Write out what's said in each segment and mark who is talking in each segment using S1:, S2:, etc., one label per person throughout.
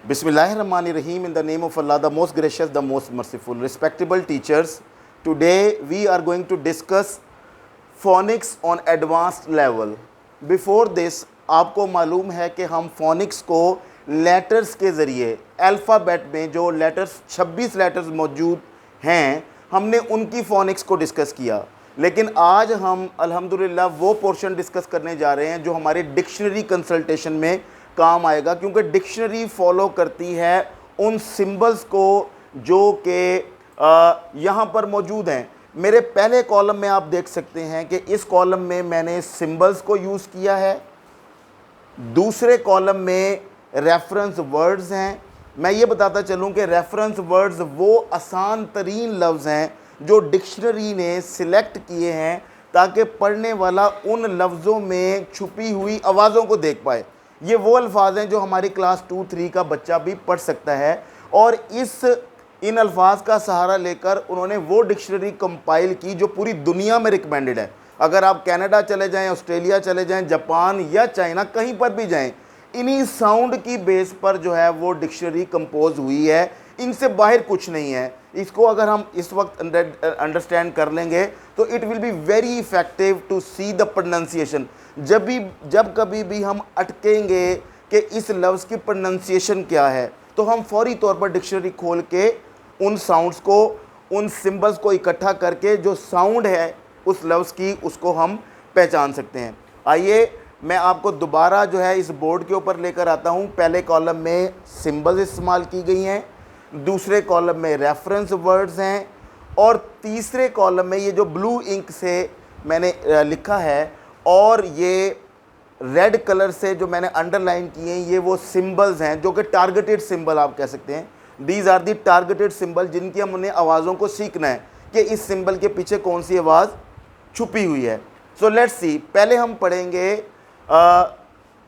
S1: Bismillahirrahmanirrahim. In the name of Allah, the most gracious, the most merciful. Respectable teachers, today we are going to discuss phonics on advanced level. Before this, आपको मालूम है कि हम phonics को letters के ज़रिए alphabet में जो लेटर्स 26 लेटर्स मौजूद हैं, हमने उनकी phonics को डिस्कस किया। लेकिन आज हम अल्हम्दुलिल्लाह वो पोर्शन डिस्कस करने जा रहे हैं जो हमारे डिक्शनरी कंसल्टेशन में काम आएगा, क्योंकि डिक्शनरी फॉलो करती है उन सिंबल्स को जो कि यहाँ पर मौजूद हैं। मेरे पहले कॉलम में आप देख सकते हैं कि इस कॉलम में मैंने सिंबल्स को यूज़ किया है, दूसरे कॉलम में रेफरेंस वर्ड्स हैं। मैं ये बताता चलूँ कि रेफरेंस वर्ड्स वो आसान तरीन लफ्ज़ हैं जो डिक्शनरी ने सिलेक्ट किए हैं ताकि पढ़ने वाला उन लफ्ज़ों में छुपी हुई आवाज़ों को देख पाए। ये वो अल्फाज हैं जो हमारी क्लास 2-3 का बच्चा भी पढ़ सकता है, और इन अल्फाज का सहारा लेकर उन्होंने वो डिक्शनरी कंपाइल की जो पूरी दुनिया में रिकमेंडेड है। अगर आप कनाडा चले जाएं, ऑस्ट्रेलिया चले जाएं, जापान या चाइना, कहीं पर भी जाएं, इन्हीं साउंड की बेस पर जो है वो डिक्शनरी कंपोज हुई है, इनसे बाहर कुछ नहीं है। इसको अगर हम इस वक्त अंडरस्टैंड कर लेंगे तो it will be very effective to see the pronunciation. जब कभी भी हम अटकेंगे कि इस लफ्ज़ की प्रोनाउंसिएशन क्या है, तो हम फौरी तौर पर डिक्शनरी खोल के उन साउंड्स को, उन सिंबल्स को इकट्ठा करके जो साउंड है उस लफ्ज़ की, उसको हम पहचान सकते हैं। आइए मैं आपको दोबारा जो है इस बोर्ड के ऊपर लेकर आता हूँ। पहले कॉलम में सिंबल्स इस्तेमाल की गई हैं, दूसरे कॉलम में रेफरेंस वर्ड्स हैं, और तीसरे कॉलम में ये जो ब्लू इंक से मैंने लिखा है और ये रेड कलर से जो मैंने अंडरलाइन किए हैं, ये वो सिंबल्स हैं जो कि टारगेटेड सिंबल आप कह सकते हैं। These are the targeted symbol जिनकी हमने आवाज़ों को सीखना है कि इस सिंबल के पीछे कौन सी आवाज़ छुपी हुई है। सो लेट्स सी, पहले हम पढ़ेंगे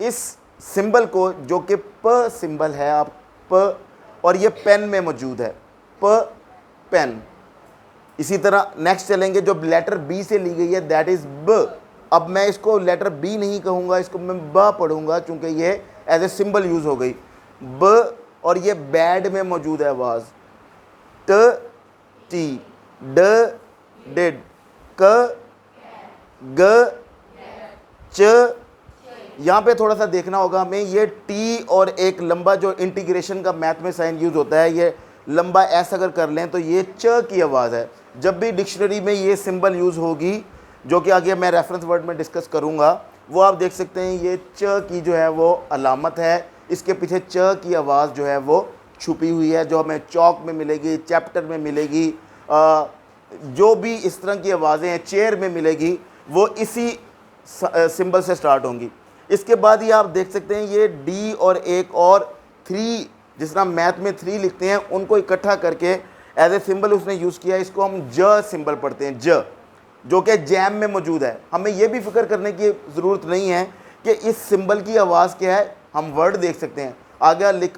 S1: इस सिंबल को जो कि प सिंबल है, आप प, और ये पेन में मौजूद है, प पेन। इसी तरह नेक्स्ट चलेंगे, जो लेटर बी से ली गई है, दैट इज़ ब। अब मैं इसको लेटर बी नहीं कहूँगा, इसको मैं ब पढ़ूँगा क्योंकि ये एज ए सिंबल यूज़ हो गई, ब। और ये बैड में मौजूद है आवाज़, ट टी, ड डिड, क ग च। यहाँ पे थोड़ा सा देखना होगा हमें, ये टी और एक लंबा जो इंटीग्रेशन का मैथ में साइन यूज़ होता है, ये लंबा एस अगर कर लें तो ये च की आवाज़ है। जब भी डिक्शनरी में ये सिंबल यूज़ होगी, जो कि आगे मैं रेफरेंस वर्ड में डिस्कस करूँगा, वो आप देख सकते हैं ये च की जो है वो अलामत है, इसके पीछे च की आवाज़ जो है वो छुपी हुई है, जो हमें चौक में मिलेगी, चैप्टर में मिलेगी, जो भी इस तरह की आवाज़ें हैं चेयर में मिलेगी, वो इसी सिंबल से स्टार्ट होंगी। इसके बाद ये आप देख सकते हैं ये डी और एक और 3, जिस तरह मैथ में 3 लिखते हैं, उनको इकट्ठा करके एज ए सिंबल उसने यूज़ किया। इसको हम ज सिंबल पढ़ते हैं, ज, जो कि जैम में मौजूद है। हमें यह भी फिक्र करने की ज़रूरत नहीं है कि इस सिंबल की आवाज़ क्या है, हम वर्ड देख सकते हैं।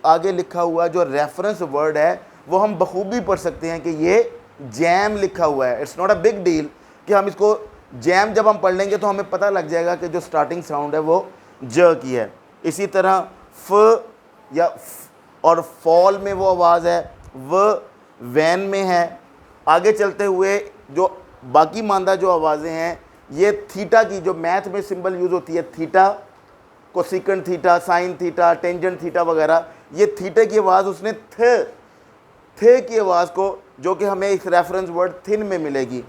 S1: आगे लिखा हुआ जो रेफरेंस वर्ड है वो हम बखूबी पढ़ सकते हैं कि ये जैम लिखा हुआ है। It's not a big deal कि हम इसको जैम जब हम पढ़ लेंगे तो हमें पता लग जाएगा कि जो स्टार्टिंग साउंड है वो ज की है। इसी तरह फ या और फॉल में वो आवाज़ है, व वैन में है। आगे चलते हुए जो बाकी मानदा जो आवाज़ें हैं, ये थीटा की, जो मैथ में सिंबल यूज़ होती है, theta, cosecant theta, sine theta, tangent theta वगैरह, ये थीटा की आवाज़ उसने थे की आवाज़ को, जो कि हमें इस रेफरेंस वर्ड थिन में मिलेगी।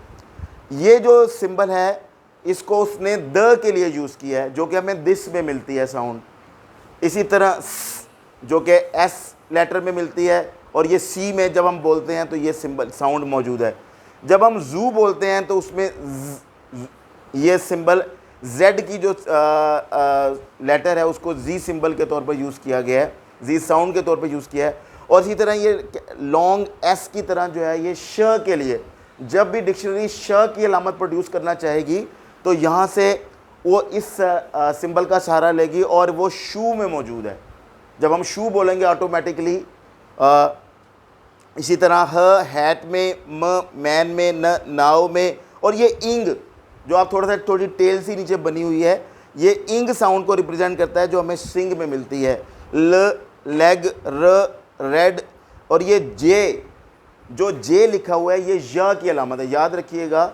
S1: ये जो सिंबल है इसको उसने द के लिए यूज़ किया है, जो कि हमें दिस में मिलती है साउंड। इसी तरह जो कि एस लेटर में मिलती है, और ये सी में जब हम बोलते हैं तो ये सिंबल साउंड मौजूद है। जब हम जू बोलते हैं तो उसमें ये सिंबल जेड की जो लेटर है उसको जी सिंबल के तौर पर यूज़ किया गया है, जी साउंड के तौर पर यूज़ किया है। और इसी तरह ये लॉन्ग एस की तरह जो है ये श के लिए, जब भी डिक्शनरी श की अलामत प्रोड्यूस करना चाहेगी तो यहाँ से वो इस सिंबल का सहारा लेगी, और वो शू में मौजूद है। जब हम शू बोलेंगे ऑटोमेटिकली, इसी तरह ह हैट में, म मैन में, न नाव में, और ये इंग जो आप थोड़ी टेल सी नीचे बनी हुई है, ये इंग साउंड को रिप्रेजेंट करता है जो हमें सिंग में मिलती है। ल लेग, र, रेड, और ये जे, जो जे लिखा हुआ है ये या की अलामत है, याद रखिएगा।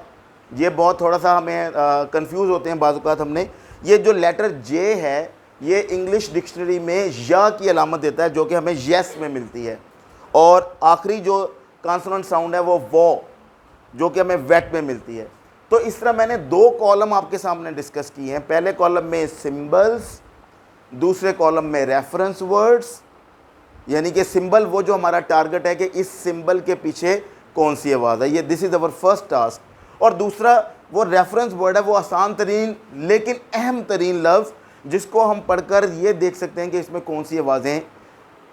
S1: ये बहुत थोड़ा सा हमें कंफ्यूज होते हैं बाज़ हमने। ये जो लेटर जे है ये इंग्लिश डिक्शनरी में या की अलामत देता है, जो कि हमें यस में मिलती है। और आखिरी जो कॉन्सोनेंट साउंड है वो, जो कि हमें वेट में मिलती है। तो इस तरह मैंने दो कॉलम आपके सामने डिस्कस किए हैं। पहले कॉलम में सिंबल्स, दूसरे कॉलम में रेफरेंस वर्ड्स, यानी कि सिंबल वो जो हमारा टारगेट है कि इस सिंबल के पीछे कौन सी आवाज़ है, ये this is our first task. और दूसरा वो रेफरेंस वर्ड है, वो आसान तरीन लेकिन अहम तरीन लफ्ज़, जिसको हम पढ़कर ये देख सकते हैं कि इसमें कौन सी आवाज़ें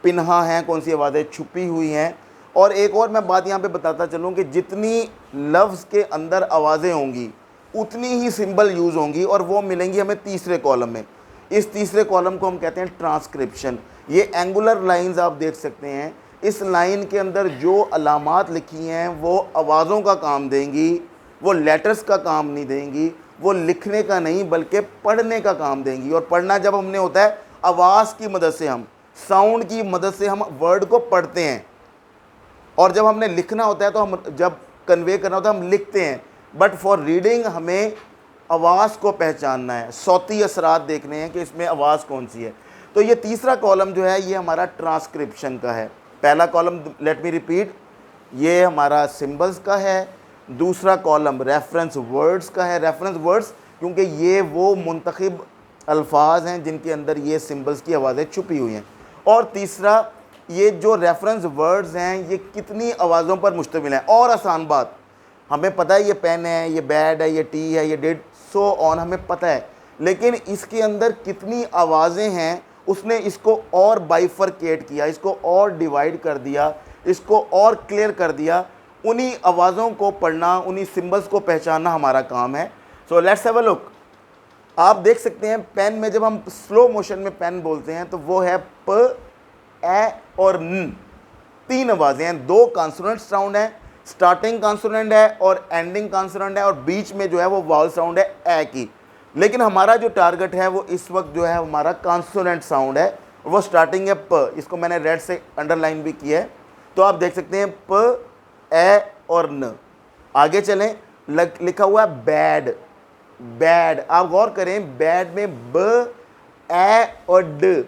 S1: पिन्हा हैं, कौन सी आवाज़ें छुपी हुई हैं। और एक और मैं बात यहाँ पे बताता चलूँ कि जितनी लफ्ज़ के अंदर आवाज़ें होंगी उतनी ही सिंबल यूज़ होंगी, और वो मिलेंगी हमें तीसरे कॉलम में। इस तीसरे कॉलम को हम कहते हैं ट्रांसक्रिप्शन। ये एंगुलर लाइंस आप देख सकते हैं, इस लाइन के अंदर जो अलामात लिखी हैं वो आवाज़ों का काम देंगी, वो लेटर्स का काम नहीं देंगी, वो लिखने का नहीं बल्कि पढ़ने का काम देंगी। और पढ़ना जब हमने होता है आवाज़ की मदद से, हम साउंड की मदद से हम वर्ड को पढ़ते हैं, और जब हमने लिखना होता है तो हम जब कन्वे करना होता है हम लिखते हैं। बट फॉर रीडिंग हमें आवाज़ को पहचानना है, सौती असरात देखने हैं कि इसमें आवाज़ कौन सी है। तो ये तीसरा कॉलम जो है ये हमारा ट्रांसक्रिप्शन का है। पहला कॉलम, लेट मी रिपीट, ये हमारा सिंबल्स का है। दूसरा कॉलम रेफरेंस वर्ड्स का है। रेफरेंस वर्ड्स क्योंकि ये वो मुंतखब अल्फाज हैं जिनके अंदर ये सिंबल्स की आवाज़ें छुपी हुई हैं। और तीसरा, ये जो रेफरेंस वर्ड्स हैं ये कितनी आवाज़ों पर मुश्तमिल हैं। और आसान बात, हमें पता है ये पेन है, ये बैड है, ये टी है, ये डिड, सो ऑन, हमें पता है, लेकिन इसके अंदर कितनी आवाज़ें हैं उसने इसको और बाइफरकेट किया, इसको और डिवाइड कर दिया, इसको और क्लियर कर दिया। उन्हीं आवाज़ों को पढ़ना, उन्हीं सिंबल्स को पहचानना हमारा काम है। So let's have a look. आप देख सकते हैं पेन में जब हम स्लो मोशन में पेन बोलते हैं तो वो है प, ए और न। तीन आवाज़ें हैं, दो कॉन्सोनेंट साउंड है, स्टार्टिंग कॉन्सोनेंट है और एंडिंग कॉन्सोनेंट है, और बीच में जो है वो वावल साउंड है ए की। लेकिन हमारा जो टारगेट है वो इस वक्त जो है हमारा कॉन्सोनेंट साउंड है, वो स्टार्टिंग है प। इसको मैंने रेड से अंडरलाइन भी किया है, तो आप देख सकते हैं प, ए और न। आगे चलें, लिखा हुआ है बैड। बैड, आप गौर करें, बैड में ब, ए और ड,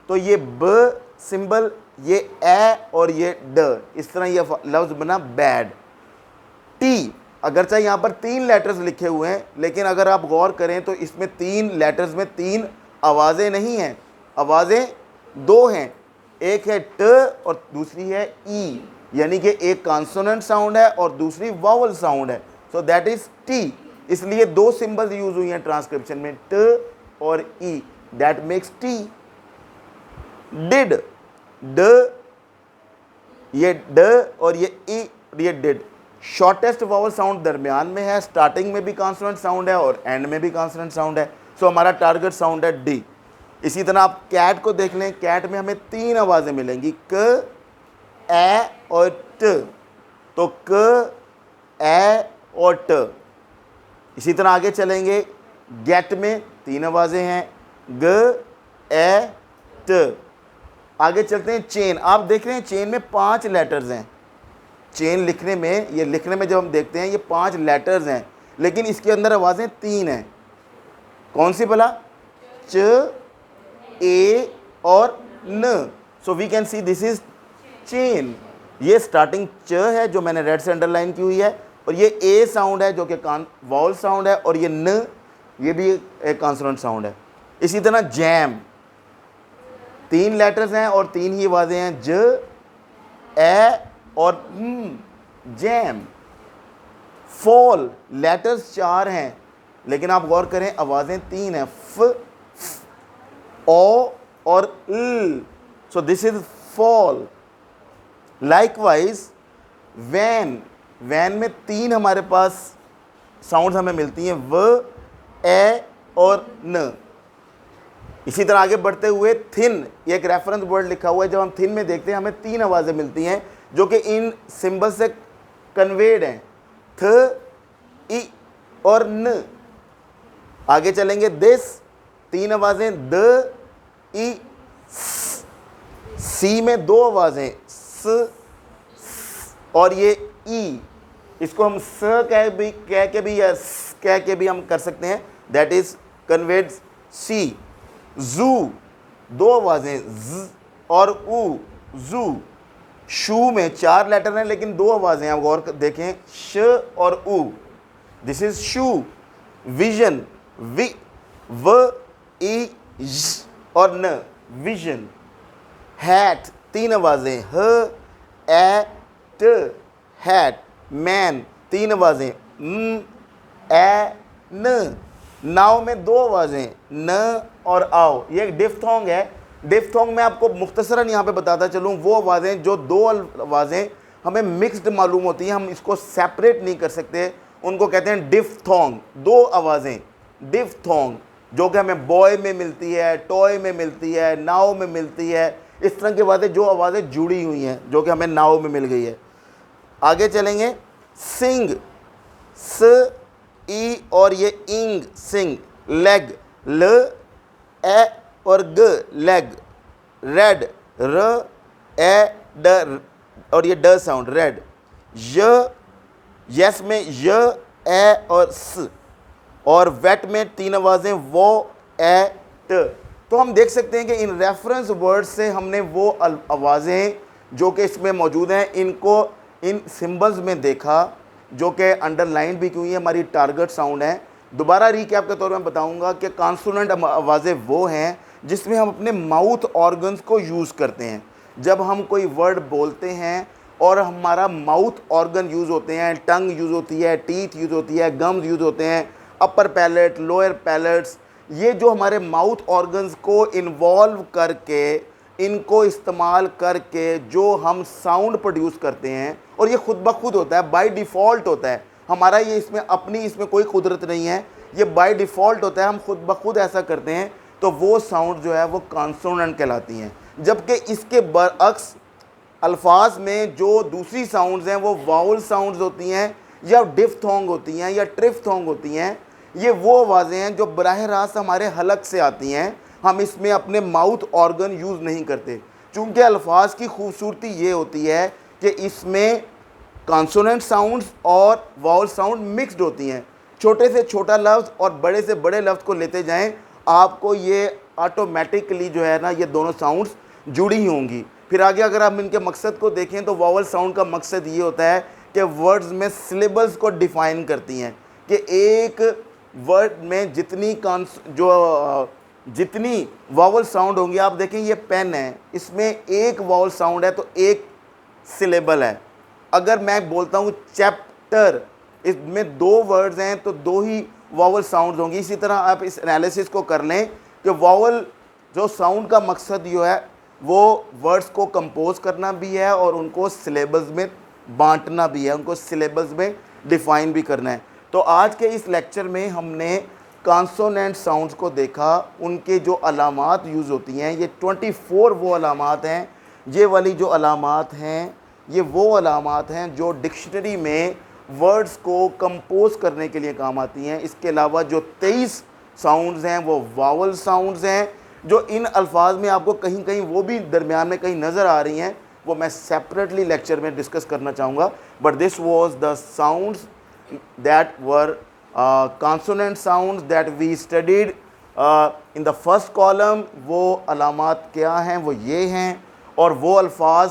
S1: तो ये ब सिंबल, ये ए और ये ड, इस तरह ये लफ्ज़ बना बैड। टी, अगरचा यहाँ पर तीन लेटर्स लिखे हुए हैं, लेकिन अगर आप गौर करें तो इसमें तीन लेटर्स में तीन आवाज़ें नहीं हैं, आवाज़ें दो हैं, एक है ट और दूसरी है ई, यानी कि एक कॉन्सोनेंट साउंड है और दूसरी वावल साउंड है। So that is T. इसलिए दो सिंबल्स यूज़ हुई हैं ट्रांसक्रिप्शन में, ट और ई, दैट मेक्स टी। डिड, ड, ये ड और ये ई, ये डिड। शॉर्टेस्ट वावल साउंड दरमियान में है, स्टार्टिंग में भी कॉन्सोनेंट साउंड है और एंड में भी कॉन्सोनेंट साउंड है। सो हमारा टारगेट साउंड है डी। इसी तरह आप कैट को देख लें, कैट में हमें तीन आवाज़ें मिलेंगी, क, ए और ट, तो क, ए और ट। इसी तरह आगे चलेंगे, गेट में तीन आवाज़ें हैं, ग, ए, ट। आगे चलते हैं, चेन। आप देख रहे हैं चेन में 5 लेटर्स हैं। चेन लिखने में, ये लिखने में जब हम देखते हैं ये 5 लेटर्स हैं, लेकिन इसके अंदर आवाज़ें 3 हैं। कौन सी भला? च, ए और न। So we can see this is chain. ये स्टार्टिंग च है जो मैंने रेड से अंडरलाइन की हुई है, और ये ए साउंड है जो कि वावल साउंड है, और ये न, ये भी एक कॉन्सोनेंट साउंड है। इसी तरह जैम, 3 लेटर्स हैं और 3 ही आवाज़ें हैं, ज, ए और जैम। फॉल, लेटर्स 4 हैं लेकिन आप गौर करें आवाज़ें 3 हैं, फ, ओ और ल। So this is fall. Likewise van, van में 3 हमारे पास साउंड हमें मिलती हैं, व, ए और न। इसी तरह आगे बढ़ते हुए थिन, ये एक रेफरेंस वर्ड लिखा हुआ है, जब हम थिन में देखते हैं हमें 3 आवाज़ें मिलती हैं जो कि इन सिंबल से कन्वेड हैं, थ, ई और न। आगे चलेंगे, दिस, 3 आवाज़ें, द, ई, सी में दो आवाज़ें स और ये ई, इसको हम स कह के भी या स कह के भी हम कर सकते हैं, दैट इज कन्वेड सी। जू दो आवाज़ें ज और ऊ, जू। शू में चार लेटर हैं लेकिन दो आवाज़ें, आप गौर देखें, श और ऊ, दिस इज शू। विजन वि व ई ज और न, विजन। हैट तीन आवाज़ें ह ए ट, हैट। मैन तीन आवाज़ें न ए न। नाव में दो आवाज़ें न और आओ, ये एक डिफ्थोंग है। डिफ्थोंग में आपको मुख्तसरन यहाँ पे बताता चलूँ, वो आवाज़ें जो दो आवाज़ें हमें मिक्स्ड मालूम होती हैं, हम इसको सेपरेट नहीं कर सकते, उनको कहते हैं डिफ्थोंग। दो आवाज़ें डिफ्थोंग, जो कि हमें बॉय में मिलती है, टॉय में मिलती है, नाव में मिलती है, इस तरह की बातें जो आवाज़ें जुड़ी हुई हैं, जो कि हमें नाव में मिल गई है। आगे चलेंगे, सिंग स ई और ये इंग, सिंग। लेग ल ए और ग, लेग। रेड र ए ड और ये ड साउंड, रेड। य यस में य ए और स, और वेट में तीन आवाज़ें वो ए ट। तो हम देख सकते हैं कि इन रेफरेंस वर्ड से हमने वो आवाज़ें जो कि इसमें मौजूद हैं, इनको इन सिंबल्स में देखा, जो कि अंडरलाइन भी की हुई है, हमारी टारगेट साउंड है। दोबारा रीकैप के तौर पर बताऊंगा कि कॉन्सोनेंट आवाज़ें वो हैं जिसमें हम अपने माउथ ऑर्गन्स को यूज़ करते हैं। जब हम कोई वर्ड बोलते हैं और हमारा माउथ ऑर्गन यूज़ होते हैं, टंग यूज़ होती है, टीथ यूज़ होती है, गम्स यूज़ होते हैं, अपर पैलेट, लोअर पैलेट्स, ये जो हमारे माउथ ऑर्गन्स को इन्वॉल्व करके, इनको इस्तेमाल करके जो हम साउंड प्रोड्यूस करते हैं, और ये खुद ब खुद होता है, बाय डिफ़ॉल्ट होता है हमारा, ये इसमें अपनी इसमें कोई कुदरत नहीं है, ये बाय डिफ़ॉल्ट होता है, हम खुद ब खुद ऐसा करते हैं, तो वो साउंड जो है वो कॉन्सोनेंट कहलाती हैं। जबकि इसके बरअक्स अल्फाज में जो दूसरी साउंड्स हैं वो वाउल साउंड्स होती हैं, या डिफ्थोंग होती हैं, या ट्रिफ्थोंग होती हैं। ये वो आवाज़ें हैं जो बराह रास्त हमारे हलक से आती हैं, हम इसमें अपने माउथ ऑर्गन यूज़ नहीं करते। चूँकि अल्फाज की खूबसूरती ये होती है कि इसमें कॉन्सोनेंट साउंड्स और वाउल साउंड मिक्स्ड होती हैं। छोटे से छोटा लफ्ज़ और बड़े से बड़े लफ्ज़ को लेते जाएं, आपको ये ऑटोमेटिकली जो है ना, ये दोनों साउंड्स जुड़ी ही होंगी। फिर आगे अगर आप इनके मकसद को देखें तो वावल साउंड का मकसद ये होता है कि वर्ड्स में सिलेबल्स को डिफ़ाइन करती हैं, कि एक वर्ड में जितनी वावल साउंड होंगी, आप देखें ये पेन है, इसमें एक वावल साउंड है तो एक सिलेबल है। अगर मैं बोलता हूँ चैप्टर, इसमें दो वर्ड्स हैं तो दो ही वावल साउंड्स होंगी। इसी तरह आप इस एनालिसिस को कर लें कि वावल जो साउंड का मकसद जो है वो वर्ड्स को कंपोज करना भी है और उनको सिलेबल्स में बांटना भी है, उनको सिलेबल्स में डिफ़ाइन भी करना है। तो आज के इस लेक्चर में हमने कॉन्सोनेंट साउंड्स को देखा, उनके जो अलामात यूज़ होती हैं, ये 24 वो अलामात हैं। ये वाली जो अलामात हैं, ये वो अलामात हैं जो डिक्शनरी में वर्ड्स को कंपोज करने के लिए काम आती हैं। इसके अलावा जो 23 साउंड्स हैं वो वावल साउंड्स हैं, जो इन अल्फाज में आपको कहीं कहीं वो भी दरमियान में कहीं नज़र आ रही हैं, वो मैं सेपरेटली लेक्चर में डिस्कस करना चाहूँगा। But this was the sounds that were consonant sounds that we studied in the first column. वो अलामात क्या हैं, वो ये हैं, और वो अल्फाज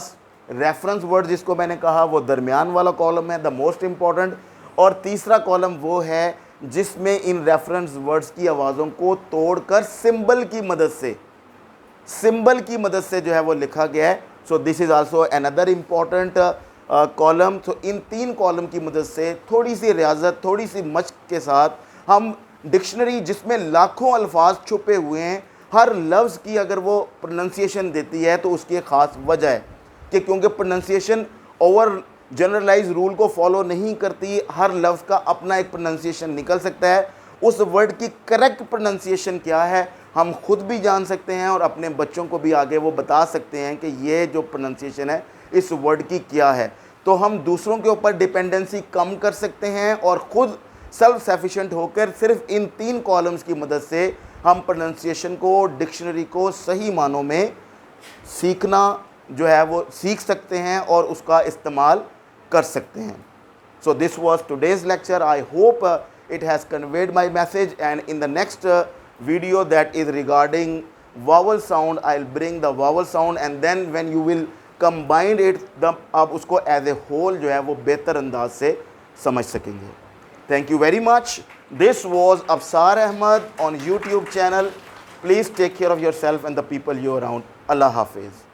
S1: रेफरेंस वर्ड जिसको मैंने कहा वो दरमियान वाला कॉलम है, द मोस्ट इम्पॉर्टेंट। और तीसरा कॉलम वो है जिसमें इन रेफरेंस वर्ड्स की आवाज़ों को तोड़कर सिंबल की मदद से जो है वो लिखा गया है। So this is also another important column. तो इन तीन कॉलम की मदद से थोड़ी सी रियाजत, थोड़ी सी मशक के साथ हम डिक्शनरी जिसमें लाखों अल्फाज छुपे हुए हैं, हर लफ्ज़ की अगर वो प्रोनंसिएशन देती है तो उसकी एक ख़ास वजह है कि क्योंकि प्रोनंसिएशन ओवर जनरलाइज रूल को फॉलो नहीं करती, हर लफ्ज़ का अपना एक प्रोनंसिएशन निकल सकता है। उस वर्ड की करेक्ट प्रोनंसिएशन क्या है हम खुद भी जान सकते हैं और अपने बच्चों को भी आगे वो बता सकते हैं कि ये जो प्रोनंसिएशन है इस वर्ड की क्या है। तो हम दूसरों के ऊपर डिपेंडेंसी कम कर सकते हैं और ख़ुद सेल्फ सफिशिएंट होकर सिर्फ इन तीन कॉलम्स की मदद से हम प्रोनंसिएशन को, डिक्शनरी को सही मानों में सीखना जो है वो सीख सकते हैं और उसका इस्तेमाल कर सकते हैं. So this was today's lecture. I hope it has conveyed my message, and in the next video that is regarding vowel sound, I'll bring the vowel sound, and then when you will combine it, आप उसको as a whole जो है वो बेहतर अंदाज से समझ सकेंगे. Thank you very much. This was Afsar Ahmad on YouTube channel. Please take care of yourself and the people you are around. Allah Hafiz.